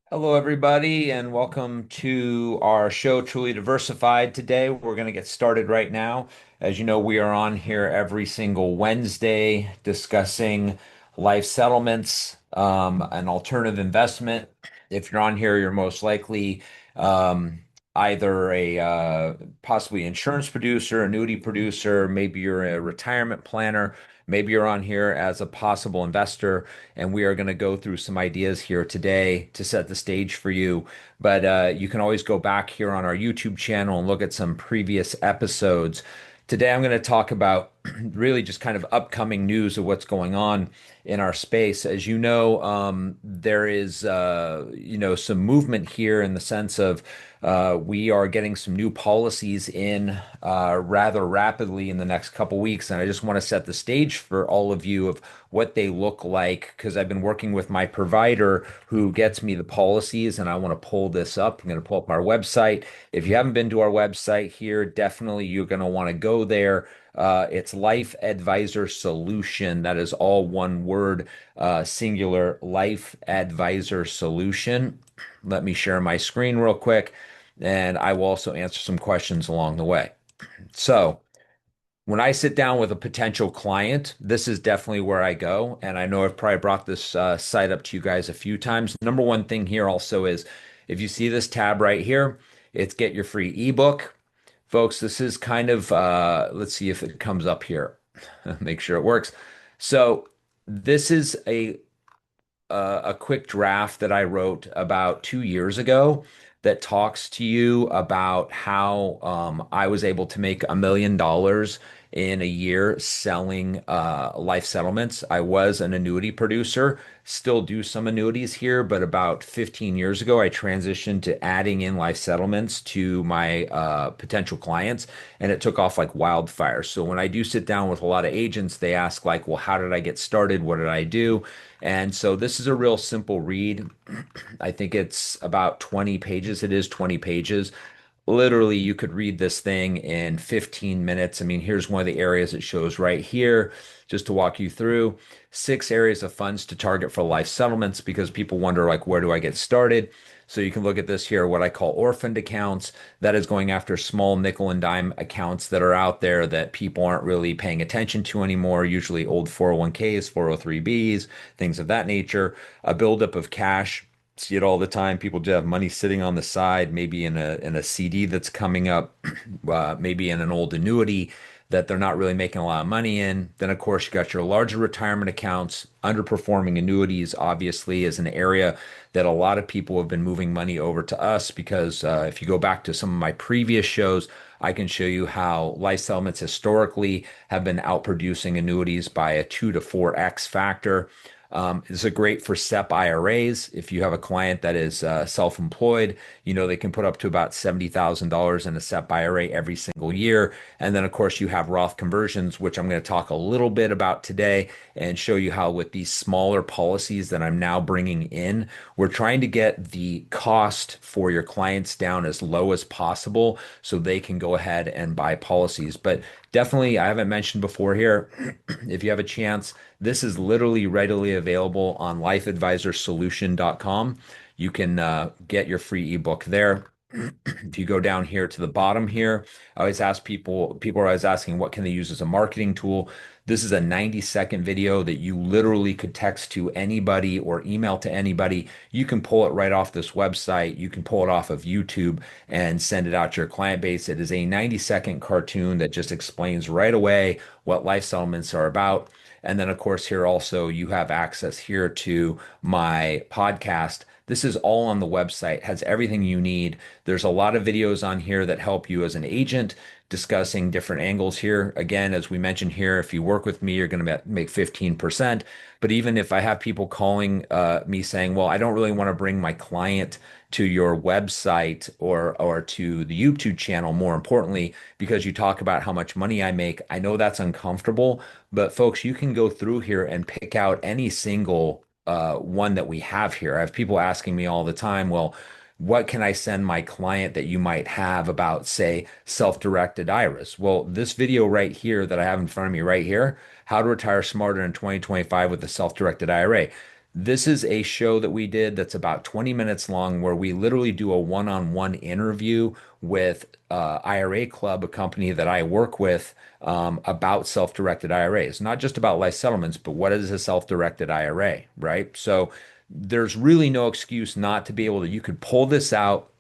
Hello, everybody, and welcome to our show, Truly Diversified. Today, we're going to get started right now. As you know, we are on here every single Wednesday discussing life settlements, an alternative investment. If you're on here, you're most likely um, either a possibly insurance producer, annuity producer, maybe you're a retirement planner, maybe you're on here as a possible investor, and we are going to go through some ideas here today to set the stage for you. But you can always go back here on our YouTube channel and look at some previous episodes. Today, I'm going to talk about really just kind of upcoming news of what's going on in our space. As you know, there is some movement here in the sense of we are getting some new policies in rather rapidly in the next couple weeks, and I just want to set the stage for all of you of what they look like because I've been working with my provider who gets me the policies, and I want to pull this up. I'm going to pull up our website. If you haven't been to our website here, definitely you're going to want to go there. It's Life Advisor Solution. That is all one word, singular, Life Advisor Solution. Let me share my screen real quick, and I will also answer some questions along the way. So, when I sit down with a potential client, this is definitely where I go. And I know I've probably brought this site up to you guys a few times. Number one thing here also is if you see this tab right here, it's get your free ebook. Folks, this is kind of, let's see if it comes up here. Make sure it works. So, this is a quick draft that I wrote about 2 years ago that talks to you about how I was able to make $1 million in a year selling life settlements. I was an annuity producer, still do some annuities here, but about 15 years ago, I transitioned to adding in life settlements to my potential clients, and it took off like wildfire. So when I do sit down with a lot of agents, they ask like, well, how did I get started? What did I do? And so this is a real simple read. I think it's about 20 pages. It is 20 pages. Literally, you could read this thing in 15 minutes. I mean, here's one of the areas it shows right here, just to walk you through 6 areas of funds to target for life settlements because people wonder, like, where do I get started? So you can look at this here, what I call orphaned accounts. That is going after small nickel and dime accounts that are out there that people aren't really paying attention to anymore, usually old 401ks, 403bs, things of that nature. A buildup of cash. See it all the time. People just have money sitting on the side, maybe in a CD that's coming up, maybe in an old annuity that they're not really making a lot of money in. Then, of course, you got your larger retirement accounts. Underperforming annuities, obviously, is an area that a lot of people have been moving money over to us because if you go back to some of my previous shows, I can show you how life settlements historically have been outproducing annuities by a 2 to 4x factor. It's a great for SEP IRAs. If you have a client that is self-employed, they can put up to about $70,000 in a SEP IRA every single year. And then, of course, you have Roth conversions, which I'm going to talk a little bit about today and show you how with these smaller policies that I'm now bringing in, we're trying to get the cost for your clients down as low as possible so they can go ahead and buy policies. But definitely, I haven't mentioned before here, if you have a chance, this is literally readily available on lifeadvisorsolution.com. You can get your free ebook there. If you go down here to the bottom here, I always ask people are always asking what can they use as a marketing tool. This is a 90-second video that you literally could text to anybody or email to anybody. You can pull it right off this website. You can pull it off of YouTube and send it out to your client base. It is a 90-second cartoon that just explains right away what life settlements are about. And then, of course, here also you have access here to my podcast. This is all on the website, has everything you need. There's a lot of videos on here that help you as an agent discussing different angles here. Again, as we mentioned here, if you work with me, you're going to make 15%. But even if I have people calling me saying, well, I don't really want to bring my client to your website or to the YouTube channel, more importantly, because you talk about how much money I make, I know that's uncomfortable. But folks, you can go through here and pick out any single one that we have here. I have people asking me all the time, well, what can I send my client that you might have about, say, self-directed IRAs? Well, this video right here that I have in front of me right here, how to retire smarter in 2025 with a self-directed IRA. This is a show that we did that's about 20 minutes long where we literally do a one-on-one interview with IRA Club, a company that I work with, about self-directed IRAs. Not just about life settlements, but what is a self-directed IRA, right? So there's really no excuse not to be able to, you could pull this out,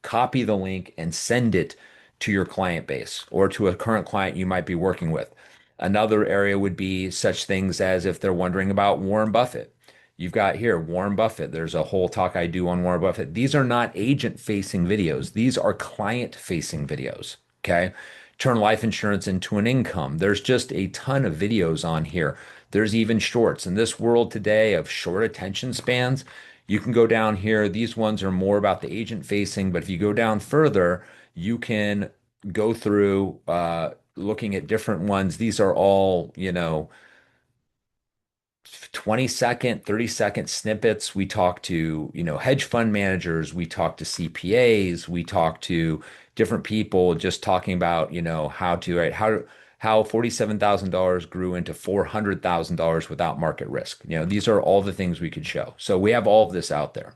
copy the link and send it to your client base or to a current client you might be working with. Another area would be such things as if they're wondering about Warren Buffett. You've got here Warren Buffett. There's a whole talk I do on Warren Buffett. These are not agent facing videos, these are client facing videos. Okay. Turn life insurance into an income. There's just a ton of videos on here. There's even shorts. In this world today of short attention spans, you can go down here. These ones are more about the agent facing, but if you go down further, you can go through looking at different ones. These are all, 20-second, 30-second snippets. We talk to, hedge fund managers, we talk to CPAs, we talk to different people just talking about, how to, right, how $47,000 grew into $400,000 without market risk. These are all the things we could show. So we have all of this out there.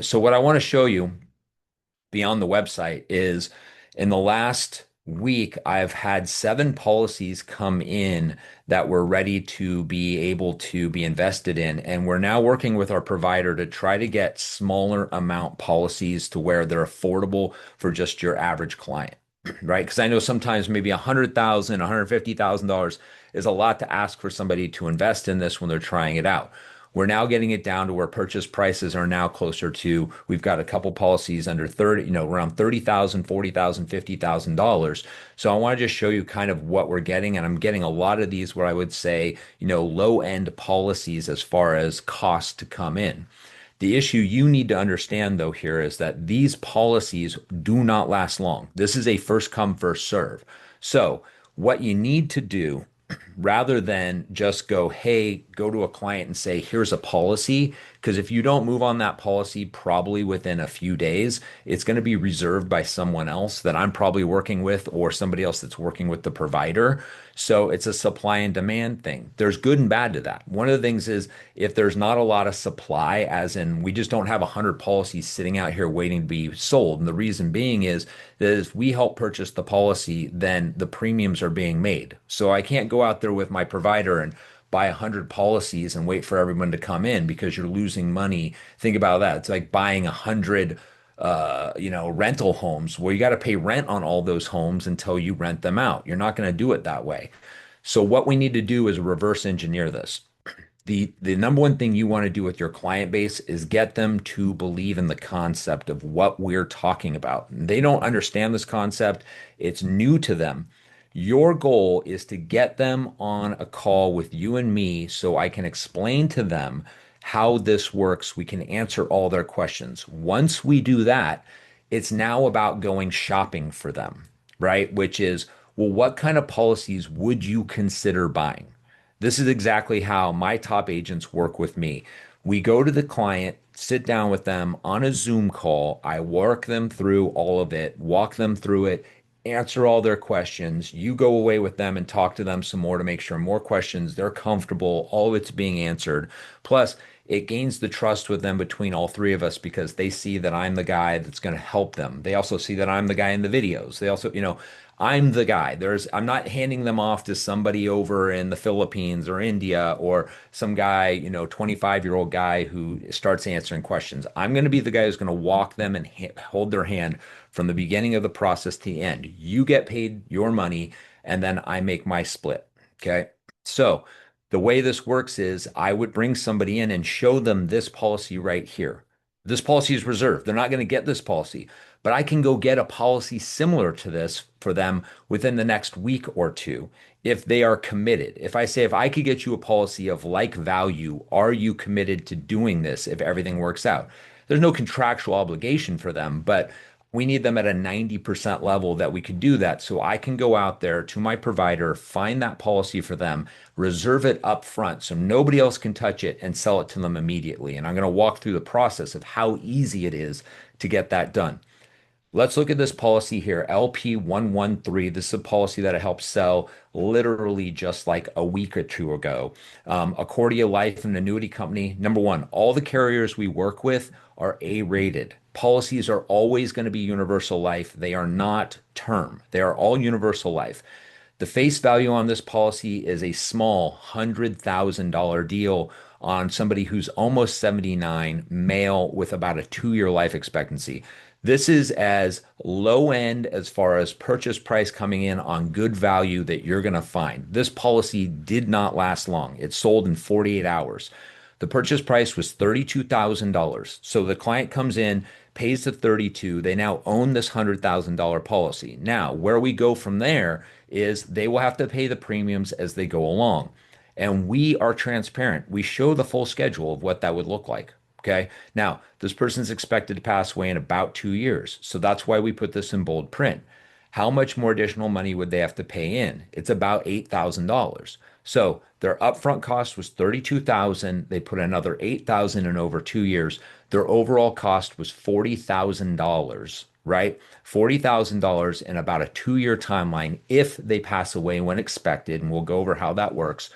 So what I want to show you beyond the website is in the last week, I've had 7 policies come in that we're ready to be able to be invested in. And we're now working with our provider to try to get smaller amount policies to where they're affordable for just your average client, right? Because I know sometimes maybe $100,000, $150,000 is a lot to ask for somebody to invest in this when they're trying it out. We're now getting it down to where purchase prices are now closer to, we've got a couple policies under 30, around 30,000, 40,000, $50,000. So I want to just show you kind of what we're getting. And I'm getting a lot of these where I would say, low end policies as far as cost to come in. The issue you need to understand, though, here is that these policies do not last long. This is a first come, first serve. So, what you need to do rather than just go, hey, go to a client and say, here's a policy. Because if you don't move on that policy, probably within a few days, it's going to be reserved by someone else that I'm probably working with or somebody else that's working with the provider. So it's a supply and demand thing. There's good and bad to that. One of the things is if there's not a lot of supply, as in we just don't have 100 policies sitting out here waiting to be sold. And the reason being is that if we help purchase the policy, then the premiums are being made. So I can't go out there with my provider and buy 100 policies and wait for everyone to come in because you're losing money. Think about that. It's like buying 100 rental homes where you got to pay rent on all those homes until you rent them out. You're not going to do it that way. So what we need to do is reverse engineer this. The number one thing you want to do with your client base is get them to believe in the concept of what we're talking about. They don't understand this concept. It's new to them. Your goal is to get them on a call with you and me so I can explain to them how this works. We can answer all their questions. Once we do that, it's now about going shopping for them, right? Which is, well, what kind of policies would you consider buying? This is exactly how my top agents work with me. We go to the client, sit down with them on a Zoom call. I work them through all of it, walk them through it, answer all their questions. You go away with them and talk to them some more to make sure more questions, they're comfortable, all of it's being answered. Plus, it gains the trust with them between all three of us because they see that I'm the guy that's going to help them. They also see that I'm the guy in the videos. They also, I'm the guy. I'm not handing them off to somebody over in the Philippines or India or some guy, 25-year-old guy who starts answering questions. I'm going to be the guy who's going to walk them and hold their hand from the beginning of the process to the end. You get paid your money and then I make my split. Okay. So the way this works is I would bring somebody in and show them this policy right here. This policy is reserved. They're not going to get this policy, but I can go get a policy similar to this for them within the next week or two if they are committed. If I say, if I could get you a policy of like value, are you committed to doing this if everything works out? There's no contractual obligation for them, but we need them at a 90% level that we could do that. So I can go out there to my provider, find that policy for them, reserve it up front so nobody else can touch it and sell it to them immediately. And I'm going to walk through the process of how easy it is to get that done. Let's look at this policy here, LP113. This is a policy that I helped sell literally just like a week or two ago. Accordia Life, an annuity company. Number one, all the carriers we work with are A-rated. Policies are always going to be universal life. They are not term. They are all universal life. The face value on this policy is a small $100,000 deal on somebody who's almost 79, male with about a 2 year life expectancy. This is as low end as far as purchase price coming in on good value that you're going to find. This policy did not last long. It sold in 48 hours. The purchase price was $32,000. So the client comes in, pays the 32. They now own this $100,000 policy. Now, where we go from there is they will have to pay the premiums as they go along. And we are transparent. We show the full schedule of what that would look like. Okay. Now, this person's expected to pass away in about 2 years. So that's why we put this in bold print. How much more additional money would they have to pay in? It's about $8,000. So their upfront cost was $32,000. They put another $8,000 in over 2 years. Their overall cost was $40,000, right? $40,000 in about a 2 year timeline if they pass away when expected. And we'll go over how that works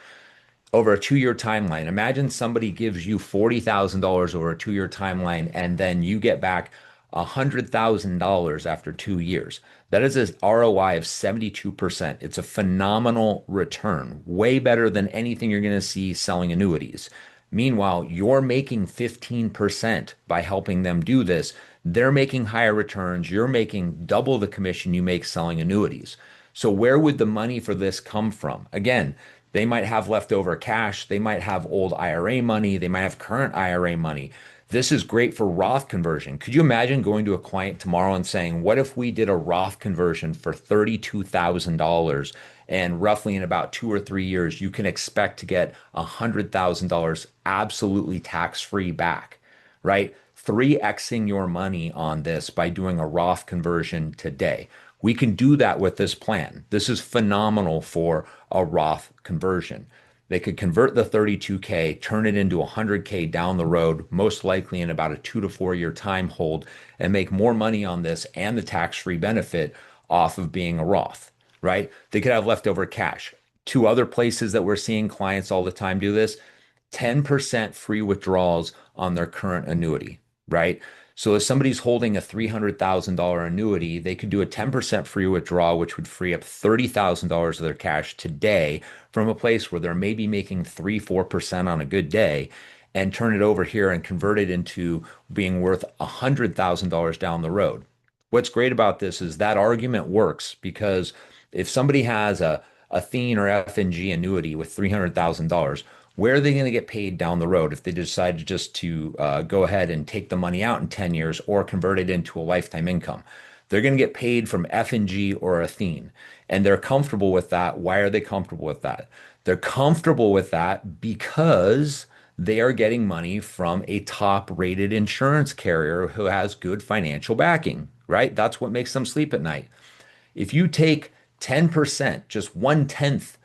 over a 2 year timeline. Imagine somebody gives you $40,000 over a 2 year timeline, and then you get back $100,000 after 2 years. That is an ROI of 72%. It's a phenomenal return, way better than anything you're going to see selling annuities. Meanwhile, you're making 15% by helping them do this. They're making higher returns. You're making double the commission you make selling annuities. So where would the money for this come from? Again, they might have leftover cash. They might have old IRA money. They might have current IRA money. This is great for Roth conversion. Could you imagine going to a client tomorrow and saying, what if we did a Roth conversion for $32,000 and roughly in about 2 or 3 years, you can expect to get $100,000 absolutely tax-free back, right? 3xing your money on this by doing a Roth conversion today. We can do that with this plan. This is phenomenal for a Roth conversion. They could convert the 32K, turn it into 100K down the road, most likely in about a 2 to 4 year time hold, and make more money on this and the tax-free benefit off of being a Roth, right? They could have leftover cash. Two other places that we're seeing clients all the time do this, 10% free withdrawals on their current annuity, right? So if somebody's holding a $300,000 annuity, they could do a 10% free withdrawal, which would free up $30,000 of their cash today from a place where they're maybe making 3, 4% on a good day, and turn it over here and convert it into being worth $100,000 down the road. What's great about this is that argument works because if somebody has a Athene or F&G annuity with $300,000, where are they going to get paid down the road if they decide just to go ahead and take the money out in 10 years or convert it into a lifetime income? They're going to get paid from F&G or Athene, and they're comfortable with that. Why are they comfortable with that? They're comfortable with that because they are getting money from a top-rated insurance carrier who has good financial backing, right? That's what makes them sleep at night. If you take 10%, just 1/10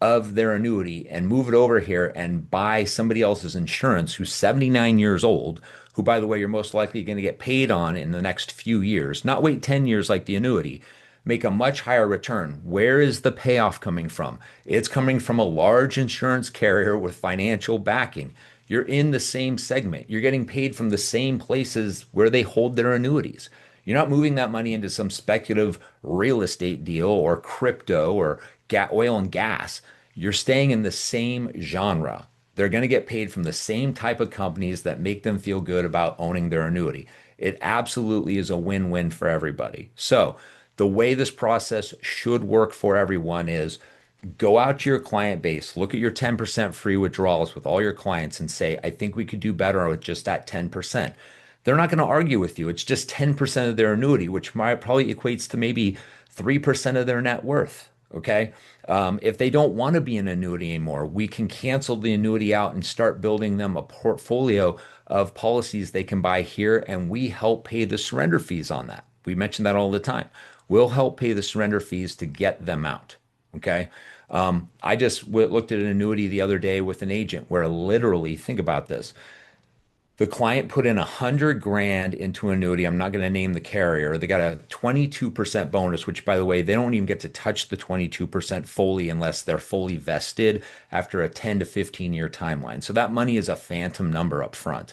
of their annuity and move it over here and buy somebody else's insurance who's 79 years old, who, by the way, you're most likely going to get paid on in the next few years, not wait 10 years like the annuity, make a much higher return. Where is the payoff coming from? It's coming from a large insurance carrier with financial backing. You're in the same segment. You're getting paid from the same places where they hold their annuities. You're not moving that money into some speculative real estate deal or crypto or oil and gas. You're staying in the same genre. They're going to get paid from the same type of companies that make them feel good about owning their annuity. It absolutely is a win-win for everybody. So the way this process should work for everyone is go out to your client base, look at your 10% free withdrawals with all your clients and say, I think we could do better with just that 10%. They're not going to argue with you. It's just 10% of their annuity, which might probably equates to maybe 3% of their net worth. Okay. If they don't want to be an annuity anymore, we can cancel the annuity out and start building them a portfolio of policies they can buy here. And we help pay the surrender fees on that. We mention that all the time. We'll help pay the surrender fees to get them out. Okay. I just looked at an annuity the other day with an agent where literally, think about this. The client put in 100 grand into an annuity. I'm not going to name the carrier. They got a 22% bonus, which, by the way, they don't even get to touch the 22% fully unless they're fully vested after a 10 to 15 year timeline. So that money is a phantom number up front.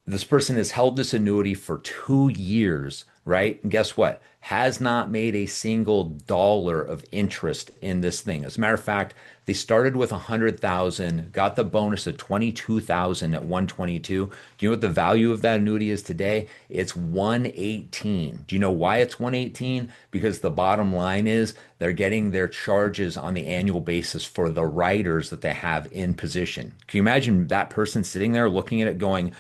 This person has held this annuity for 2 years, right? And guess what? Has not made a single dollar of interest in this thing. As a matter of fact, they started with 100,000, got the bonus of 22,000 at 122. Do you know what the value of that annuity is today? It's 118. Do you know why it's 118? Because the bottom line is they're getting their charges on the annual basis for the writers that they have in position. Can you imagine that person sitting there looking at it going,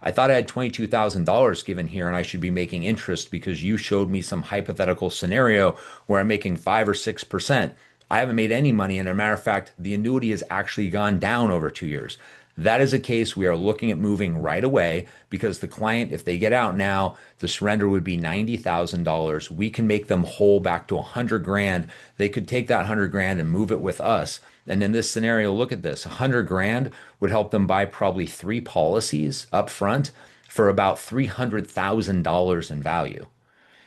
I thought I had $22,000 given here and I should be making interest because you showed me some hypothetical scenario where I'm making 5 or 6%. I haven't made any money. And as a matter of fact, the annuity has actually gone down over 2 years. That is a case we are looking at moving right away because the client, if they get out now, the surrender would be $90,000. We can make them whole back to 100 grand. They could take that 100 grand and move it with us. And in this scenario, look at this, 100 grand would help them buy probably three policies up front for about $300,000 in value.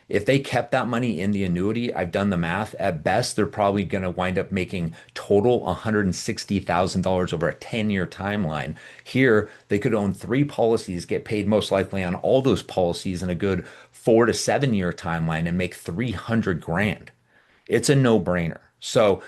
If they kept that money in the annuity, I've done the math. At best, they're probably going to wind up making total $160,000 over a 10-year timeline. Here, they could own three policies, get paid most likely on all those policies in a good 4 to 7 year timeline and make 300 grand. It's a no-brainer. So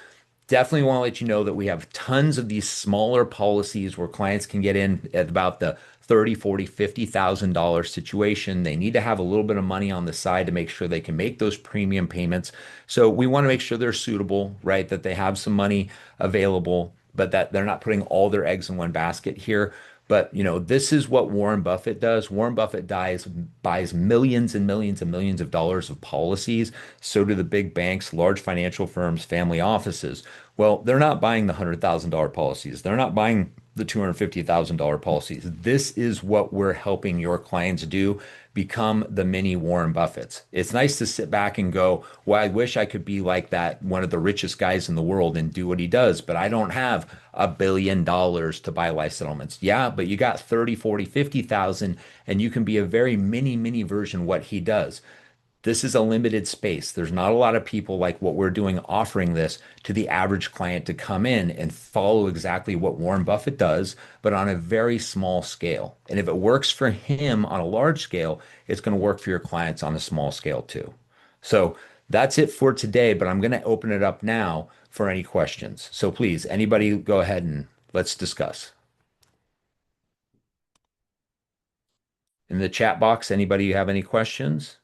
definitely want to let you know that we have tons of these smaller policies where clients can get in at about the 30, 40, $50,000 situation. They need to have a little bit of money on the side to make sure they can make those premium payments. So we want to make sure they're suitable, right? That they have some money available, but that they're not putting all their eggs in one basket here. But this is what Warren Buffett does. Warren Buffett buys millions and millions and millions of dollars of policies. So do the big banks, large financial firms, family offices. Well, they're not buying the $100,000 policies. They're not buying the $250,000 policies. This is what we're helping your clients do. Become the mini Warren Buffetts. It's nice to sit back and go, well, I wish I could be like that, one of the richest guys in the world and do what he does, but I don't have $1 billion to buy life settlements. Yeah, but you got 30, 40, 50,000, and you can be a very mini version of what he does. This is a limited space. There's not a lot of people like what we're doing offering this to the average client to come in and follow exactly what Warren Buffett does, but on a very small scale. And if it works for him on a large scale, it's going to work for your clients on a small scale too. So that's it for today, but I'm going to open it up now for any questions. So please, anybody go ahead and let's discuss. In the chat box, anybody have any questions?